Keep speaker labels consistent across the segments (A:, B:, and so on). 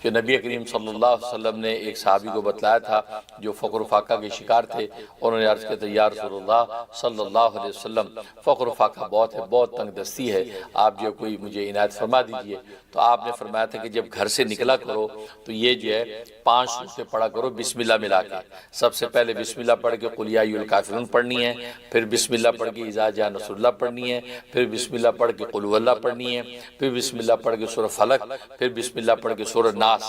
A: کہ نبی کریم صلی اللہ علیہ وسلم نے ایک صحابی کو بتلایا تھا جو فقر و فاقہ کے شکار تھے، انہوں نے عرض کیا تھا یا رسول اللہ صلی اللہ علیہ وسلم فقر و فاقہ بہت ہے، بہت تنگ دستی ہے، آپ جو کوئی مجھے عنایت فرما دیجئے۔ تو آپ نے فرمایا تھا کہ جب گھر سے نکلا کرو تو یہ جو ہے 5 سورتیں پڑھا کرو بسم اللہ ملا کے۔ سب سے پہلے بسم اللہ پڑھ کے قل یا ایھا الکافرون پڑھنی ہے، پھر بسم اللہ پڑھ کے اذا جاء نصر اللہ پڑھنی ہے، پھر بسم اللہ پڑھ کے قل ھو اللہ پڑھنی ہے، پھر بسم اللہ پڑھ کے سورہ فلق، پھر بسم اللہ پڑھ کے سورہ ناس۔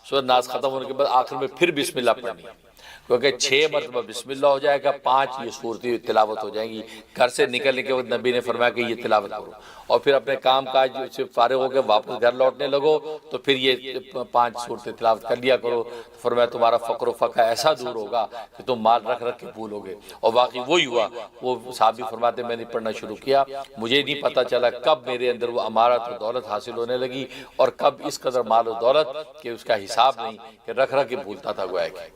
A: سورہ ناس ختم ہونے کے بعد آخر میں پھر بسم اللہ پڑھنی ہے، کیونکہ 6 مرتبہ بسم اللہ ہو جائے گا، 5 یہ صورتیں تلاوت ہو جائیں گی۔ گھر سے نکلنے کے وقت نبی نے فرمایا کہ یہ تلاوت کرو، اور پھر اپنے کام کاج سے فارغ ہو کے واپس گھر لوٹنے لگو تو پھر یہ 5 صورتیں تلاوت کر لیا کرو۔ فرمایا تمہارا فقر و فقہ ایسا دور ہوگا کہ تم مال رکھ رکھ کے بھولو گے، اور واقعی وہی ہوا۔ وہ صحابی فرماتے میں نے پڑھنا شروع کیا، مجھے نہیں پتا چلا کب میرے اندر وہ امارت و دولت حاصل ہونے لگی، اور کب اس قدر مال و دولت کہ اس کا حساب نہیں، کہ رکھ رکھ کے بھولتا تھا گویا کہ۔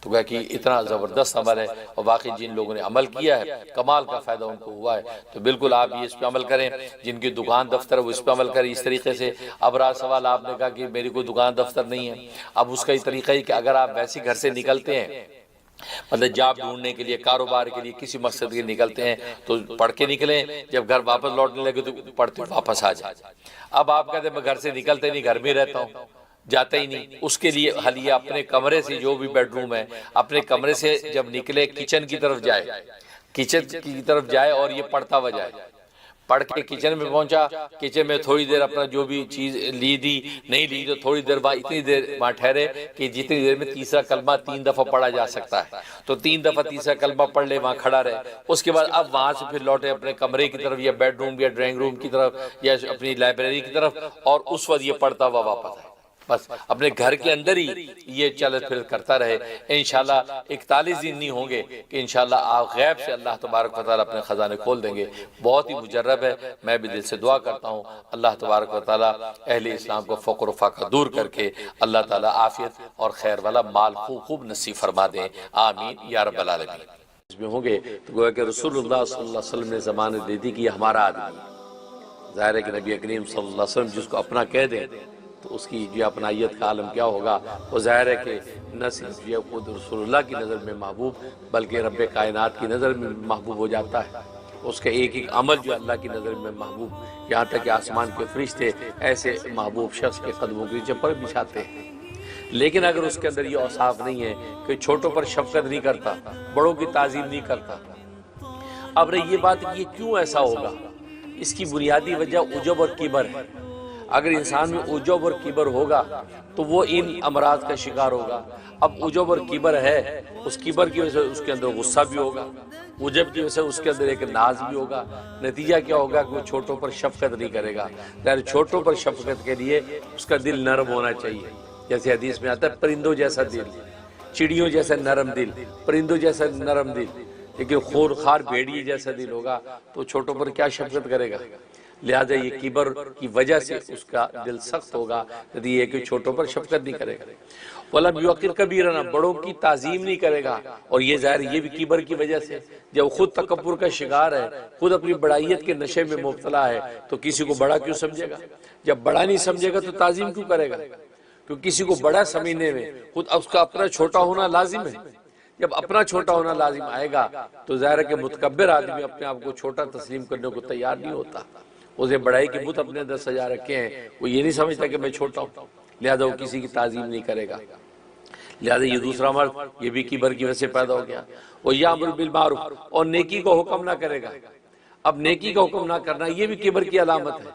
A: تو گویا کہ اتنا زبردست عمل ہے، اور واقعی جن لوگوں نے عمل کیا ہے کمال کا فائدہ ان کو ہوا ہے۔ تو بالکل آپ یہ اس پہ عمل کریں، جن کی دکان دفتر ہے وہ اس پہ عمل کریں اس طریقے سے۔ اب رات سوال آپ نے کہا کہ میری کوئی دکان دفتر نہیں ہے، اب اس کا یہ طریقہ ہے کہ اگر آپ ویسے گھر سے نکلتے ہیں، مطلب جاب ڈھونڈنے کے لیے، کاروبار کے لیے، کسی مقصد کے نکلتے ہیں تو پڑھ کے نکلیں، جب گھر واپس لوٹنے لگے تو پڑھتے واپس آ جائیں۔ اب آپ کہتے ہیں میں گھر سے نکلتے نہیں، گھر میں رہتا ہوں، جاتا ہی نہیں، اس کے لیے حل یہ اپنے کمرے سے، جو بھی بیڈ روم ہے اپنے کمرے سے جب نکلے کچن کی طرف جائے، کچن کی طرف جائے اور یہ پڑھتا ہوا جائے۔ پڑھ کے کچن میں پہنچا، کچن میں تھوڑی دیر اپنا جو بھی چیز لی دی، نہیں لی تو تھوڑی دیر بعد اتنی دیر وہاں ٹھہرے کہ جتنی دیر میں تیسرا کلمہ 3 دفعہ پڑھا جا سکتا ہے، تو 3 دفعہ تیسرا کلمہ پڑھ لے، وہاں کھڑا رہے۔ اس کے بعد اب وہاں سے پھر لوٹے اپنے کمرے کی طرف، یا بیڈ روم یا ڈرائنگ روم کی طرف، یا اپنی لائبریری کی طرف، اور اس وقت یہ پڑھتا ہوا واپس آئے۔ بس اپنے گھر کے اندر ہی یہ چل پھر کرتا رہے۔ انشاءاللہ 41 دن نہیں ہوں گے کہ انشاءاللہ آپ غیب سے اللہ تبارک و تعالیٰ اپنے خزانے کھول دیں گے۔ بہت ہی مجرب ہے، میں بھی دل سے دعا کرتا ہوں اللہ تبارک و تعالیٰ اہل اسلام کو فقر و فاقہ دور کر کے اللہ تعالیٰ عافیت اور خیر والا مال خوب نصیب فرما دیں، آمین یا رب العالمین۔ اس میں ہوں گے تو گویا کہ رسول اللہ صلی اللہ علیہ وسلم نے ضمانت دے دی کہ یہ ہمارا آدمی ہے۔ ظاہر ہے کہ نبی کریم صلی اللہ علیہ وسلم جس کو اپنا کہہ دیں تو اس کی جو اپنائیت کا عالم کیا ہوگا۔ وہ ظاہر ہے کہ نہ صرف یہ خود رسول اللہ کی نظر میں محبوب، بلکہ رب کائنات کی نظر میں محبوب ہو جاتا ہے۔ اس کا ایک ایک عمل جو اللہ کی نظر میں محبوب، یہاں تک کہ آسمان کے فرشتے ایسے محبوب شخص کے قدموں کے نیچے پر بچھاتے ہیں۔ لیکن اگر اس کے اندر یہ اوصاف نہیں ہے کہ چھوٹوں پر شفقت نہیں کرتا، بڑوں کی تعظیم نہیں کرتا، اب رہی یہ بات کہ یہ کیوں ایسا ہوگا، اس کی بنیادی وجہ عجب اور کبر ہے۔ اگر انسان میں عجب اور کبر ہوگا تو وہ ان امراض کا شکار ہوگا۔ اب عجب اور کبر ہے، اس کبر کی وجہ سے اس کے اندر غصہ بھی ہوگا، عجب کی وجہ سے اس کے اندر ایک ناز بھی ہوگا۔ نتیجہ کیا ہوگا کہ وہ چھوٹوں پر شفقت نہیں کرے گا۔ یعنی چھوٹوں پر شفقت کے لیے اس کا دل نرم ہونا چاہیے، جیسے حدیث میں آتا ہے پرندوں جیسا دل، چڑیوں جیسا نرم دل، پرندوں جیسا نرم دل، لیکن خونخوار بھیڑیے جیسا دل ہوگا تو چھوٹوں پر کیا شفقت کرے گا۔ لہذا یہ کبر کی وجہ سے اس کا دل سخت ہوگا، یعنی یہ کہ چھوٹوں پر شفقت نہیں کرے گا۔ وَلَمْ يُوَقِّرْ كَبِيرًا، بڑوں کی تعظیم نہیں کرے گا، اور یہ ظاہر یہ بھی کبر کی وجہ سے، جب خود تکبر کا شکار ہے، خود اپنی بڑائیت کے نشے میں مبتلا ہے تو کسی کو بڑا کیوں سمجھے گا؟ جب بڑا نہیں سمجھے گا تو تعظیم کیوں کرے گا؟ کیونکہ کسی کو بڑا سمجھنے میں خود اس کا اپنا چھوٹا ہونا لازم ہے۔ جب اپنا چھوٹا ہونا لازم آئے گا تو ظاہر ہے کہ متکبر آدمی اپنے آپ کو چھوٹا تسلیم کرنے کو تیار نہیں ہوتا۔ اسے بڑائی کے بت اپنے اندر سجا رکھے ہیں، وہ یہ نہیں سمجھتا کہ میں چھوٹا ہوں، لہذا وہ کسی کی تعظیم نہیں کرے گا۔ لہذا یہ دوسرا مرد یہ بھی کبر کی وجہ سے پیدا ہو گیا۔ وَيَأْمُرُ بِالْمَعْرُوفِ، اور نیکی کو حکم نہ کرے گا۔ اب نیکی کا حکم نہ کرنا یہ بھی کبر کی علامت ہے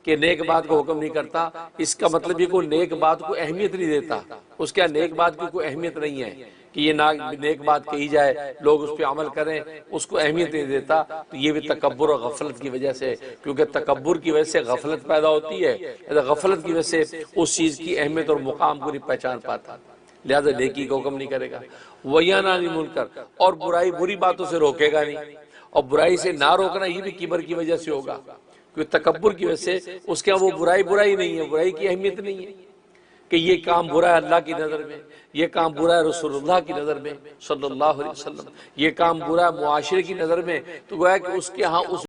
A: کہ نیک بات کو حکم نہیں کرتا۔ اس کا مطلب یہ کوئی نیک بات کو اہمیت نہیں دیتا، اس کے نیک بات کی کوئی اہمیت نہیں ہے کہ یہ نیک بات کہی جائے، لوگ اس پہ عمل کریں، اس کو اہمیت نہیں دیتا۔ تو یہ بھی تکبر اور غفلت کی وجہ سے، کیونکہ تکبر کی وجہ سے غفلت پیدا ہوتی ہے، غفلت کی وجہ سے اس چیز کی اہمیت اور مقام کو نہیں پہچان پاتا، لہذا نیکی کا حکم نہیں کرے گا۔ وَيَنْهَى عَنِ الْمُنْكَرِ، اور برائی بری باتوں سے روکے گا نہیں، اور برائی سے نہ روکنا یہ بھی کبر کی وجہ سے ہوگا، کیونکہ تکبر کی وجہ سے اس کے وہ برائی نہیں ہے، برائی کی اہمیت نہیں ہے کہ یہ کام برا ہے اللہ کی نظر میں، یہ کام برا ہے رسول اللہ کی نظر میں صلی اللہ علیہ وسلم، یہ کام برا ہے معاشرے کی نظر میں، تو گویا کہ اس کے ہاں اس